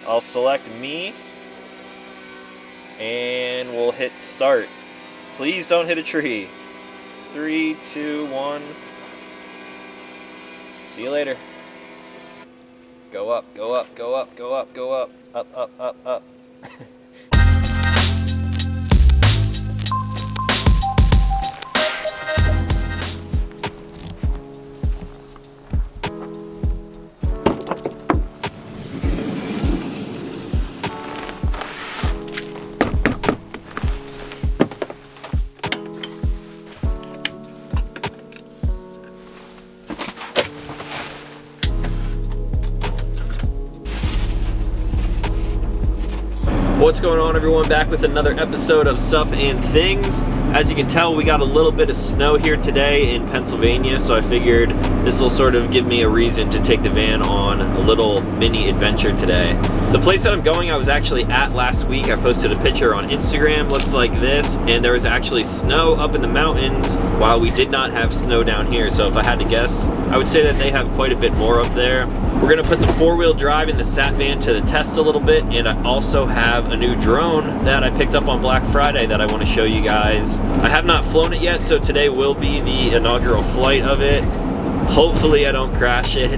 I'll select me, and we'll hit start. Please don't hit a tree. 3, 2, 1. See you later. Go up, go up, go up, go up, go up, up, up, up, up. What's going on, everyone? Back with another episode of Stuff and Things. As you can tell, we got a little bit of snow here today in Pennsylvania, so I figured this will sort of give me a reason to take the van on a little mini adventure today. The place that I'm going, I was actually at last week. I posted a picture on Instagram, looks like this, and there was actually snow up in the mountains while we did not have snow down here. So if I had to guess, I would say that they have quite a bit more up there. We're gonna put the four-wheel drive in the Sat van to the test a little bit, and I also have a new drone that I picked up on Black Friday that I want to show you guys. I have not flown it yet, so today will be the inaugural flight of it. Hopefully I don't crash it.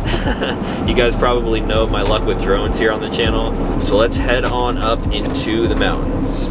You guys probably know my luck with drones here on the channel. So let's head on up into the mountains.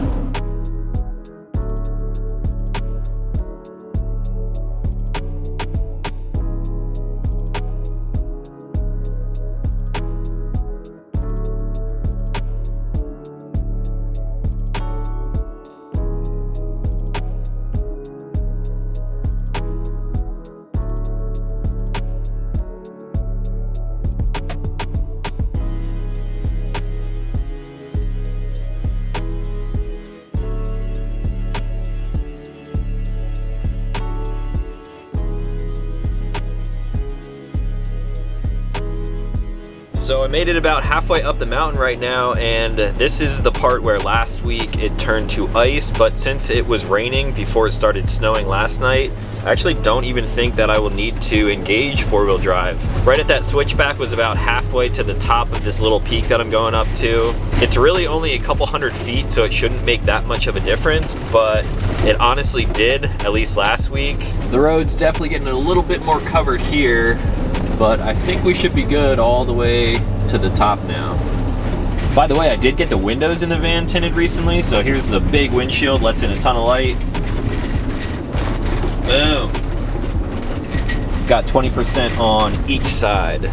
So I made it about halfway up the mountain right now, and this is the part where last week it turned to ice, but since it was raining before it started snowing last night, I actually don't even think that I will need to engage four-wheel drive. Right at that switchback was about halfway to the top of this little peak that I'm going up to. It's really only a couple hundred feet, so it shouldn't make that much of a difference, but it honestly did, at least last week. The road's definitely getting a little bit more covered here, but I think we should be good all the way to the top now. By the way, I did get the windows in the van tinted recently, so here's the big windshield, lets in a ton of light. Boom. Got 20% on each side.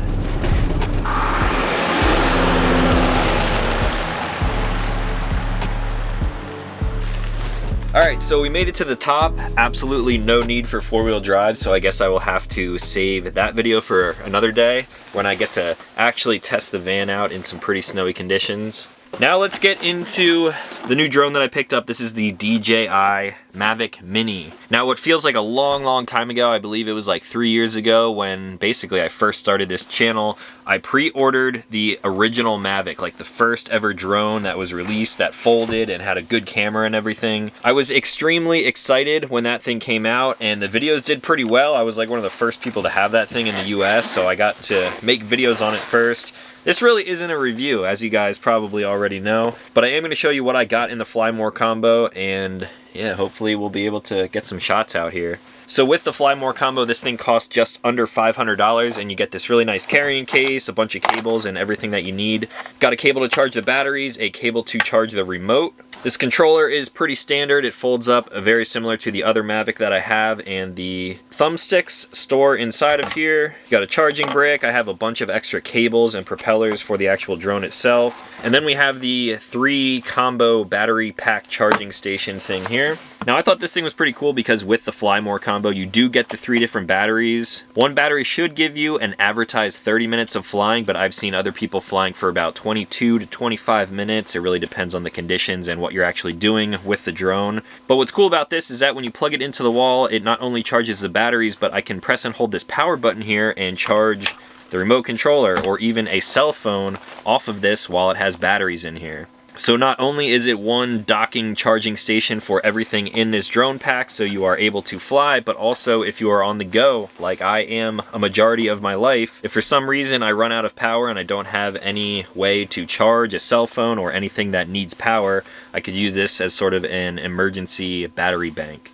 Alright, so we made it to the top. Absolutely no need for four-wheel drive, so I guess I will have to save that video for another day when I get to actually test the van out in some pretty snowy conditions. Now let's get into the new drone that I picked up. This is the DJI Mavic Mini. Now what feels like a long time ago, I believe it was like 3 years ago when basically I first started this channel, I pre-ordered the original Mavic, like the first ever drone that was released that folded and had a good camera and everything. I was extremely excited when that thing came out, and the videos did pretty well. I was like one of the first people to have that thing in the US, so I got to make videos on it first. This really isn't a review, as you guys probably already know, but I am going to show you what I got in the Fly More combo, and yeah, hopefully we'll be able to get some shots out here. So with the Fly More combo, this thing costs just under $500, and you get this really nice carrying case, a bunch of cables, and everything that you need. Got a cable to charge the batteries, a cable to charge the remote. This controller is pretty standard. It folds up very similar to the other Mavic that I have, and the thumbsticks store inside of here. Got a charging brick. I have a bunch of extra cables and propellers for the actual drone itself. And then we have the 3 combo battery pack charging station thing here. Now I thought this thing was pretty cool because with the Fly More combo you do get the 3 different batteries. One battery should give you an advertised 30 minutes of flying, but I've seen other people flying for about 22 to 25 minutes. It really depends on the conditions and what you're actually doing with the drone. But what's cool about this is that when you plug it into the wall, it not only charges the batteries, but I can press and hold this power button here and charge the remote controller or even a cell phone off of this while it has batteries in here. So not only is it one docking charging station for everything in this drone pack so you are able to fly, but also if you are on the go, like I am a majority of my life, if for some reason I run out of power and I don't have any way to charge a cell phone or anything that needs power, I could use this as sort of an emergency battery bank.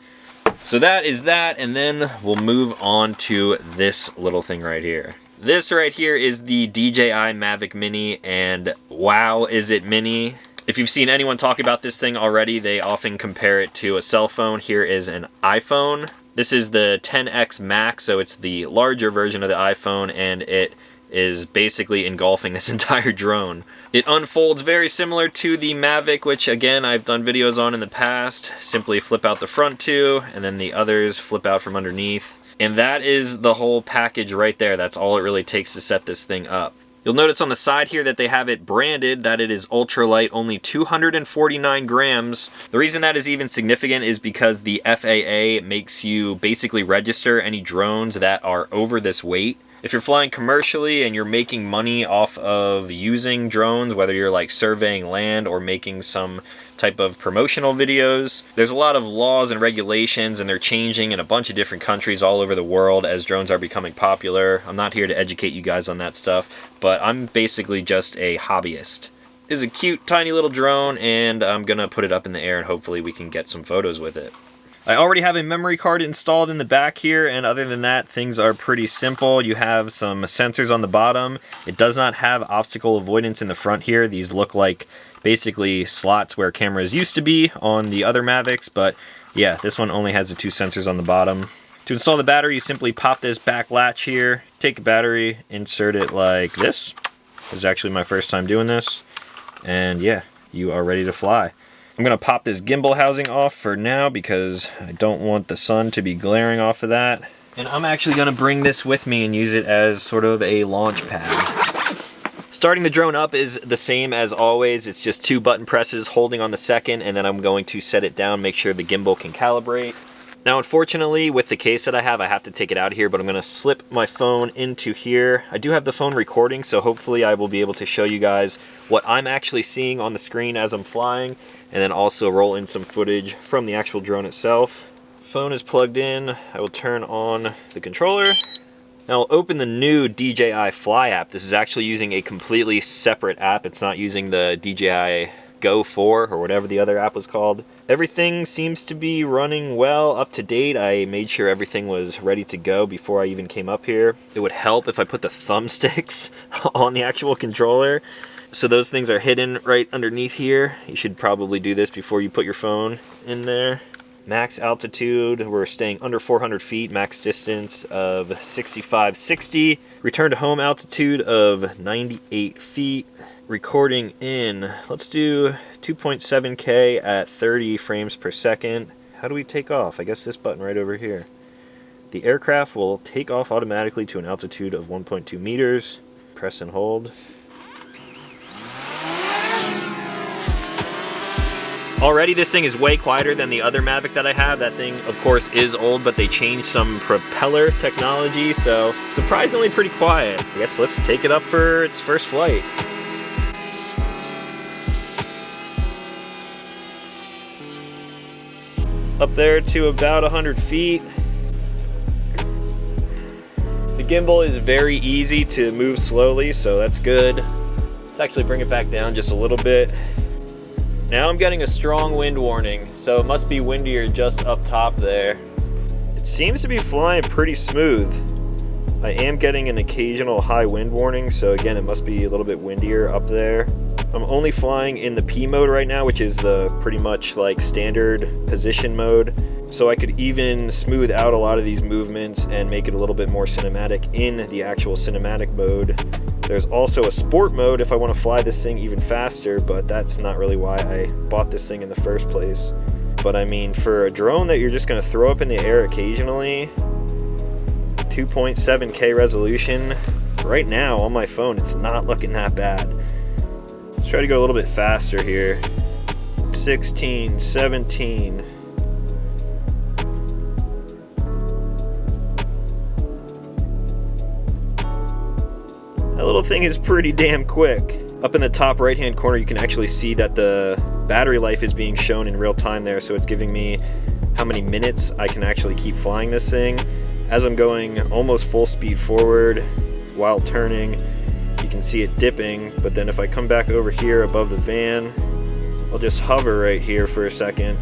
So that is that, and then we'll move on to this little thing right here. This right here is the DJI Mavic Mini, and wow, is it mini. If you've seen anyone talk about this thing already, they often compare it to a cell phone. Here is an iPhone. This is the 10X Max, so it's the larger version of the iPhone, and it is basically engulfing this entire drone. It unfolds very similar to the Mavic, which again I've done videos on in the past. Simply flip out the front two, and then the others flip out from underneath. And that is the whole package right there. That's all it really takes to set this thing up. You'll notice on the side here that they have it branded that it is ultralight, only 249 grams. The reason that is even significant is because the FAA makes you basically register any drones that are over this weight. If you're flying commercially and you're making money off of using drones, whether you're like surveying land or making some type of promotional videos, there's a lot of laws and regulations, and they're changing in a bunch of different countries all over the world as drones are becoming popular. I'm not here to educate you guys on that stuff, but I'm basically just a hobbyist. This is a cute tiny little drone, and I'm gonna put it up in the air and hopefully we can get some photos with it. I already have a memory card installed in the back here, and other than that, things are pretty simple. You have some sensors on the bottom. It does not have obstacle avoidance in the front here. These look like basically slots where cameras used to be on the other Mavics, but yeah, this one only has the two sensors on the bottom. To install the battery, you simply pop this back latch here, take a battery, insert it like this. This is actually my first time doing this, and yeah, you are ready to fly. I'm going to pop this gimbal housing off for now because I don't want the sun to be glaring off of that. And I'm actually going to bring this with me and use it as sort of a launch pad. Starting the drone up is the same as always. It's just 2 button presses holding on the second, and then I'm going to set it down, make sure the gimbal can calibrate. Now, unfortunately, with the case that I have to take it out here, but I'm going to slip my phone into here. I do have the phone recording, so hopefully I will be able to show you guys what I'm actually seeing on the screen as I'm flying, and then also roll in some footage from the actual drone itself. Phone is plugged in. I will turn on the controller. Now I'll open the new DJI Fly app. This is actually using a completely separate app. It's not using the DJI Go 4 or whatever the other app was called. Everything seems to be running well, up to date. I made sure everything was ready to go before I even came up here. It would help if I put the thumbsticks on the actual controller. So those things are hidden right underneath here. You should probably do this before you put your phone in there. Max altitude, we're staying under 400 feet, max distance of 6560. Return to home altitude of 98 feet. Recording in, let's do 2.7K at 30 frames per second. How do we take off? I guess this button right over here. The aircraft will take off automatically to an altitude of 1.2 meters. Press and hold. Already this thing is way quieter than the other Mavic that I have. That thing, of course, is old, but they changed some propeller technology, so surprisingly pretty quiet. I guess let's take it up for its first flight. Up there to about 100 feet. The gimbal is very easy to move slowly, so that's good. Let's actually bring it back down just a little bit. Now I'm getting a strong wind warning, so it must be windier just up top there. It seems to be flying pretty smooth. I am getting an occasional high wind warning, so again, it must be a little bit windier up there. I'm only flying in the P mode right now, which is the pretty much like standard position mode. So I could even smooth out a lot of these movements and make it a little bit more cinematic in the actual cinematic mode. There's also a sport mode if I want to fly this thing even faster, but that's not really why I bought this thing in the first place. But I mean, for a drone that you're just going to throw up in the air occasionally, 2.7K resolution, right now on my phone, it's not looking that bad. Let's try to go a little bit faster here. 16, 17. That little thing is pretty damn quick. Up in the top right hand corner, you can actually see that the battery life is being shown in real time there, so it's giving me how many minutes I can actually keep flying this thing. As I'm going almost full speed forward while turning, you can see it dipping, but then if I come back over here above the van, I'll just hover right here for a second,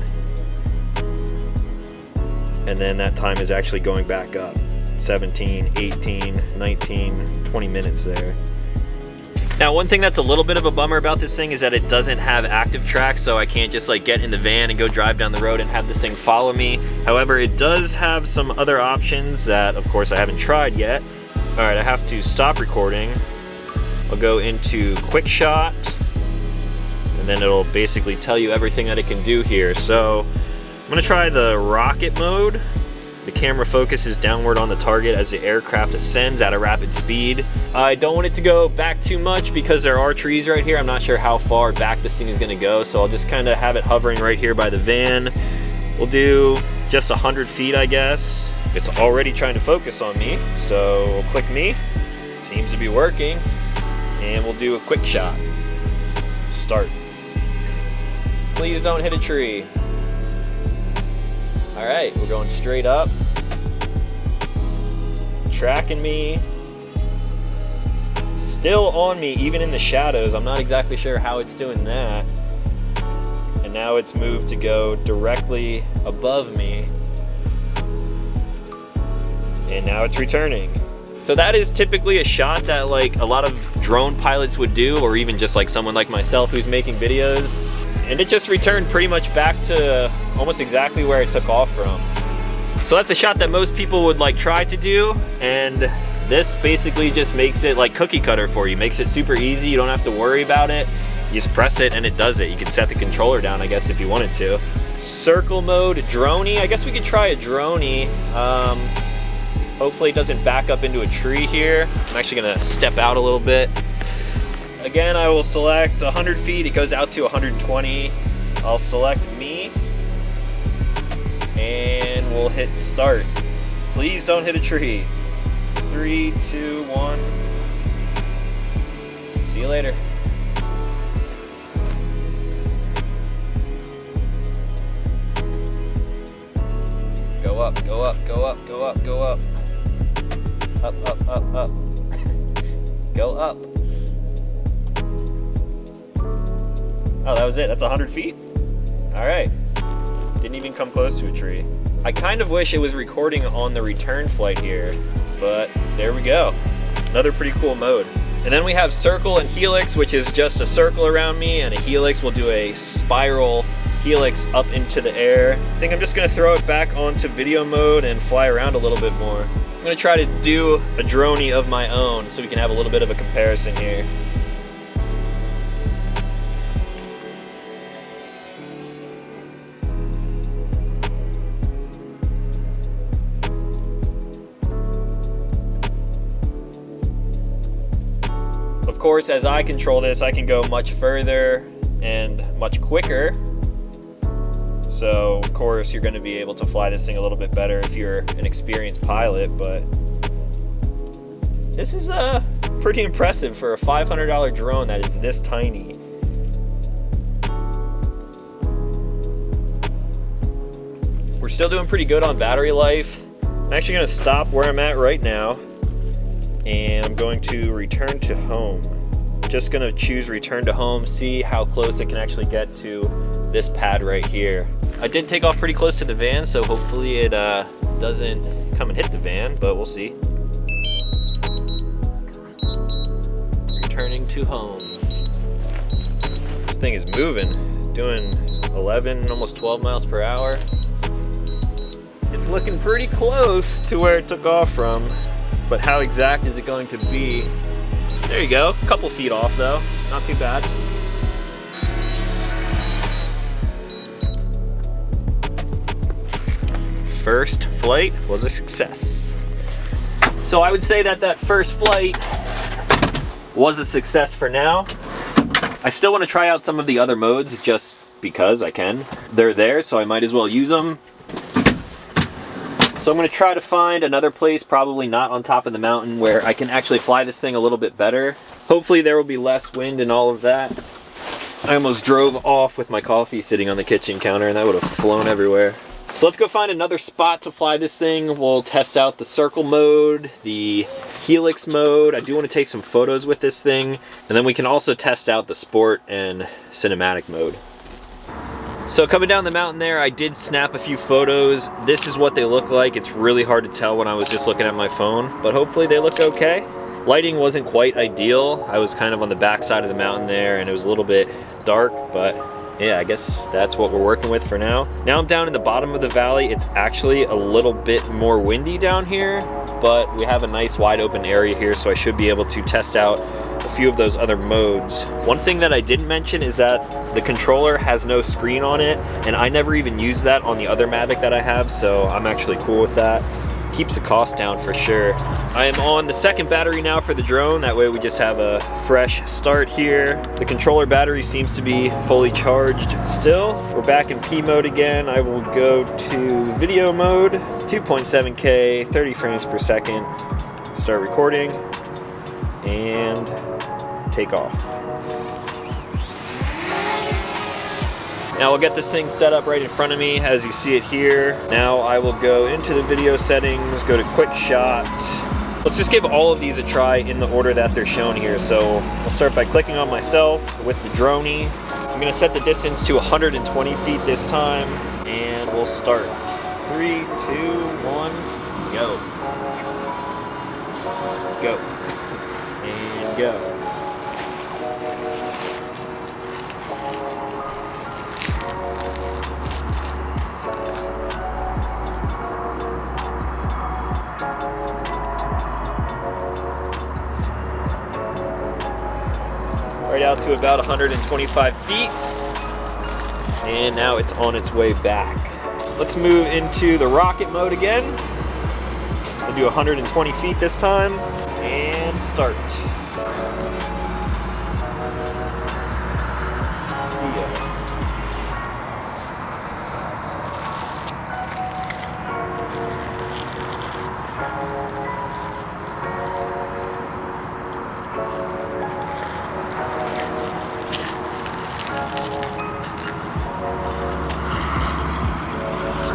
and then that time is actually going back up. 17, 18, 19, 20 minutes there. Now, one thing that's a little bit of a bummer about this thing is that it doesn't have active track, so I can't just like get in the van and go drive down the road and have this thing follow me. However, it does have some other options that, of course, I haven't tried yet. All right, I have to stop recording. I'll go into QuickShot, and then it'll basically tell you everything that it can do here. So I'm gonna try the rocket mode. The camera focuses downward on the target as the aircraft ascends at a rapid speed. I don't want it to go back too much because there are trees right here. I'm not sure how far back this thing is gonna go, so I'll just kind of have it hovering right here by the van. We'll do just 100 feet, I guess. It's already trying to focus on me, so we'll click me. It seems to be working. And we'll do a quick shot. Start. Please don't hit a tree. All right, we're going straight up. Tracking me. Still on me, even in the shadows. I'm not exactly sure how it's doing that. And now it's moved to go directly above me. And now it's returning. So that is typically a shot that like a lot of drone pilots would do, or even just like someone like myself who's making videos. And it just returned pretty much back to almost exactly where it took off from. So that's a shot that most people would like try to do, and this basically just makes it like cookie cutter for you. Makes it super easy, you don't have to worry about it. You just press it and it does it. You can set the controller down, I guess, if you wanted to. Circle mode, droney. I guess we could try a droney. Hopefully it doesn't back up into a tree here. I'm actually gonna step out a little bit. Again, I will select 100 feet. It goes out to 120. I'll select me, and we'll hit start. Please don't hit a tree. 3, 2, 1. See you later. Go up, go up, go up, go up, go up. Up, up, up, up. Go up. Oh, that was it. That's 100 feet? All right. Didn't even come close to a tree. I kind of wish it was recording on the return flight here, but there we go. Another pretty cool mode. And then we have circle and helix, which is just a circle around me, and a helix will do a spiral helix up into the air. I think I'm just gonna throw it back onto video mode and fly around a little bit more. I'm gonna try to do a droney of my own so we can have a little bit of a comparison here. Of course, as I control this, I can go much further and much quicker. So, of course, you're going to be able to fly this thing a little bit better if you're an experienced pilot, but this is pretty impressive for a $500 drone that is this tiny. We're still doing pretty good on battery life. I'm actually going to stop where I'm at right now, and I'm going to return to home. Just going to choose return to home, see how close it can actually get to this pad right here. I did take off pretty close to the van, so hopefully it doesn't come and hit the van, but we'll see. Returning to home. This thing is moving, doing 11, almost 12 miles per hour. It's looking pretty close to where it took off from, but how exact is it going to be? There you go, a couple feet off though, not too bad. First flight was a success. So I would say that that first flight was a success for now. I still want to try out some of the other modes just because I can. They're there, so I might as well use them. So So I'm going to try to find another place, probably not on top of the mountain, where I can actually fly this thing a little bit better. Hopefully there will be less wind and all of that. I almost drove off with my coffee sitting on the kitchen counter and that would have flown everywhere. So let's go find another spot to fly this thing. We'll test out the circle mode, the helix mode. I do want to take some photos with this thing. And then we can also test out the sport and cinematic mode. So coming down the mountain there, I did snap a few photos. This is what they look like. It's really hard to tell when I was just looking at my phone, but hopefully they look okay. Lighting wasn't quite ideal. I was kind of on the back side of the mountain there and it was a little bit dark, but yeah, I guess that's what we're working with for now. Now I'm down in the bottom of the valley. It's actually a little bit more windy down here, but we have a nice wide open area here, so I should be able to test out a few of those other modes. One thing that I didn't mention is that the controller has no screen on it, and I never even use that on the other Mavic that I have, so I'm actually cool with that. Keeps the cost down for sure. I am on the second battery now for the drone. That way we just have a fresh start here. The controller battery seems to be fully charged still. We're back in P mode again. I will go to video mode, 2.7K, 30 frames per second. Start recording and take off. Now we'll get this thing set up right in front of me as you see it here. Now I will go into the video settings, go to QuickShot. Let's just give all of these a try in the order that they're shown here. So I'll start by clicking on myself with the droney. I'm gonna set the distance to 120 feet this time, and we'll start. 3, 2, 1, go. Go. And go. Right out to about 125 feet, and now it's on its way back. Let's move into the rocket mode again. We'll do 120 feet this time, and start. See ya.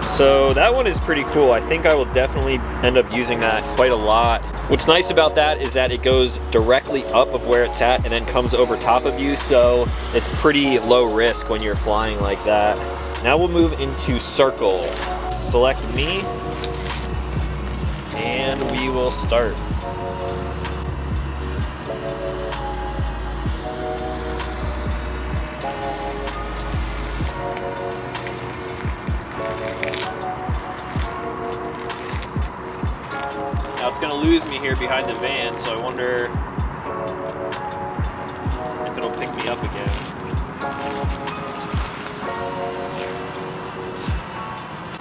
So that one is pretty cool. I think I will definitely end up using that quite a lot. What's nice about that is that it goes directly up of where it's at and then comes over top of you, so it's pretty low risk when you're flying like that. Now we'll move into circle. Select me, and we will start. Now it's gonna lose me here behind the van, so I wonder if it'll pick me up again.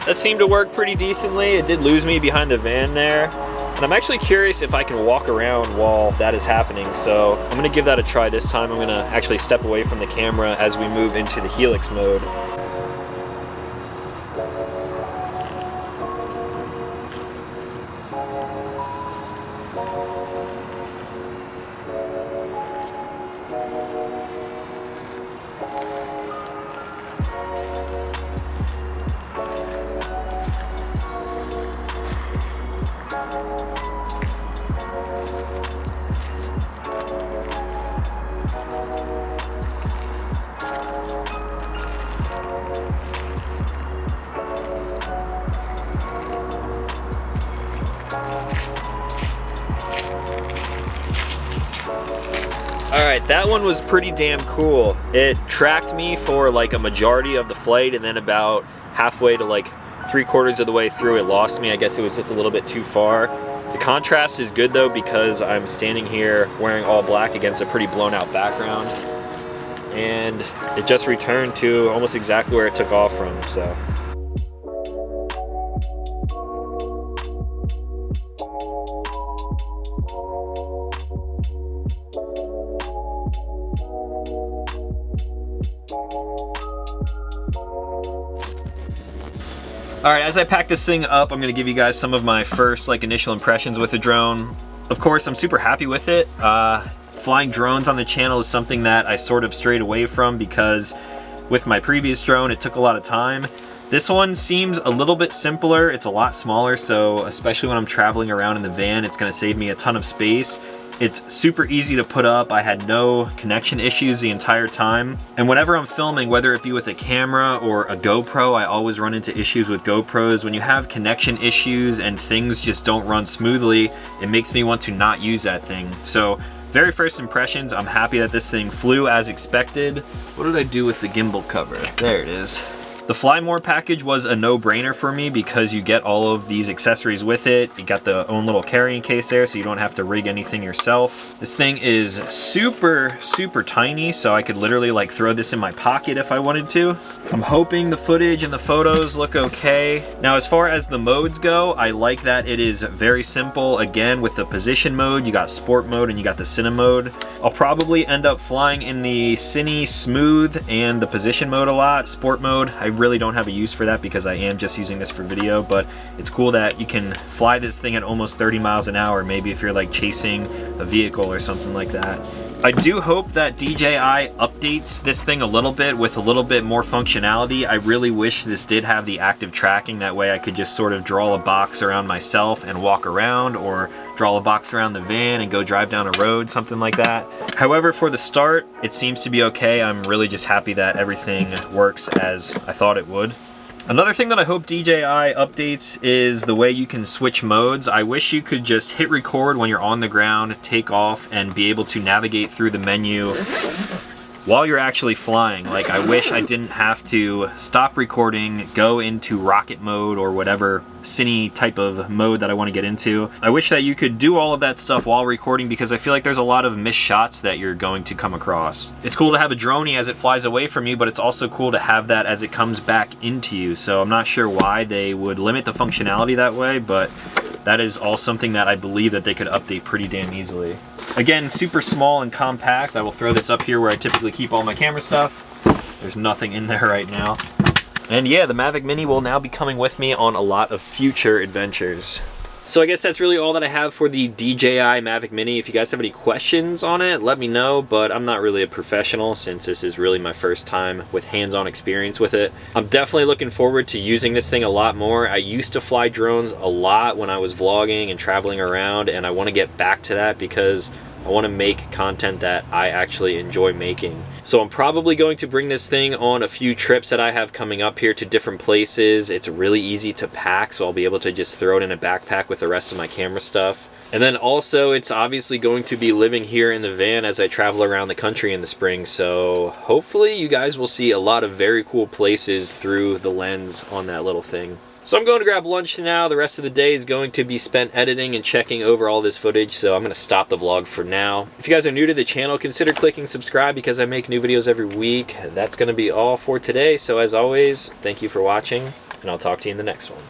That seemed to work pretty decently. It did lose me behind the van there. And I'm actually curious if I can walk around while that is happening, so I'm gonna give that a try this time. I'm gonna actually step away from the camera as we move into the helix mode. Alright, that one was pretty damn cool. It tracked me for like a majority of the flight, and then about halfway to like 3/4 of the way through it lost me. I guess it was just a little bit too far. The contrast is good though, because I'm standing here wearing all black against a pretty blown out background. And it just returned to almost exactly where it took off from, so. All right, as I pack this thing up, I'm gonna give you guys some of my first like initial impressions with the drone. Of course, I'm super happy with it. Flying drones on the channel is something that I sort of strayed away from because with my previous drone, it took a lot of time. This one seems a little bit simpler. It's a lot smaller, so especially when I'm traveling around in the van, it's gonna save me a ton of space. It's super easy to put up. I had no connection issues the entire time. And whenever I'm filming, whether it be with a camera or a GoPro, I always run into issues with GoPros. When you have connection issues and things just don't run smoothly, it makes me want to not use that thing. So very first impressions, I'm happy that this thing flew as expected. What did I do with the gimbal cover? There it is. The Fly More package was a no-brainer for me because you get all of these accessories with it. You got the own little carrying case there, so you don't have to rig anything yourself. This thing is super, super tiny, so I could literally like throw this in my pocket if I wanted to. I'm hoping the footage and the photos look okay. Now, as far as the modes go, I like that it is very simple. Again, with the position mode, you got sport mode and you got the cine mode. I'll probably end up flying in the cine smooth and the position mode a lot. Sport mode, I really don't have a use for that because I am just using this for video, but it's cool that you can fly this thing at almost 30 miles an hour, maybe if you're like chasing a vehicle or something like that. I do hope that DJI updates this thing a little bit with a little bit more functionality. I really wish this did have the active tracking. That way I could just sort of draw a box around myself and walk around, or draw a box around the van and go drive down a road, something like that. However, for the start, it seems to be okay. I'm really just happy that everything works as I thought it would. Another thing that I hope DJI updates is the way you can switch modes. I wish you could just hit record when you're on the ground, take off, and be able to navigate through the menu while you're actually flying. Like, I wish I didn't have to stop recording, go into rocket mode or whatever cine type of mode that I want to get into. I wish that you could do all of that stuff while recording because I feel like there's a lot of missed shots that you're going to come across. It's cool to have a droney as it flies away from you, but it's also cool to have that as it comes back into you. So I'm not sure why they would limit the functionality that way, but that is all something that I believe that they could update pretty damn easily. Again, super small and compact. I will throw this up here where I typically keep all my camera stuff. There's nothing in there right now. And yeah, the Mavic Mini will now be coming with me on a lot of future adventures. So I guess that's really all that I have for the DJI Mavic Mini. If you guys have any questions on it, let me know, but I'm not really a professional since this is really my first time with hands-on experience with it. I'm definitely looking forward to using this thing a lot more. I used to fly drones a lot when I was vlogging and traveling around, and I want to get back to that because I want to make content that I actually enjoy making. So I'm probably going to bring this thing on a few trips that I have coming up here to different places. It's really easy to pack, so I'll be able to just throw it in a backpack with the rest of my camera stuff. And then also, it's obviously going to be living here in the van as I travel around the country in the spring. So hopefully you guys will see a lot of very cool places through the lens on that little thing. So I'm going to grab lunch now. The rest of the day is going to be spent editing and checking over all this footage, so I'm going to stop the vlog for now. If you guys are new to the channel, consider clicking subscribe because I make new videos every week. That's going to be all for today. So as always, thank you for watching, and I'll talk to you in the next one.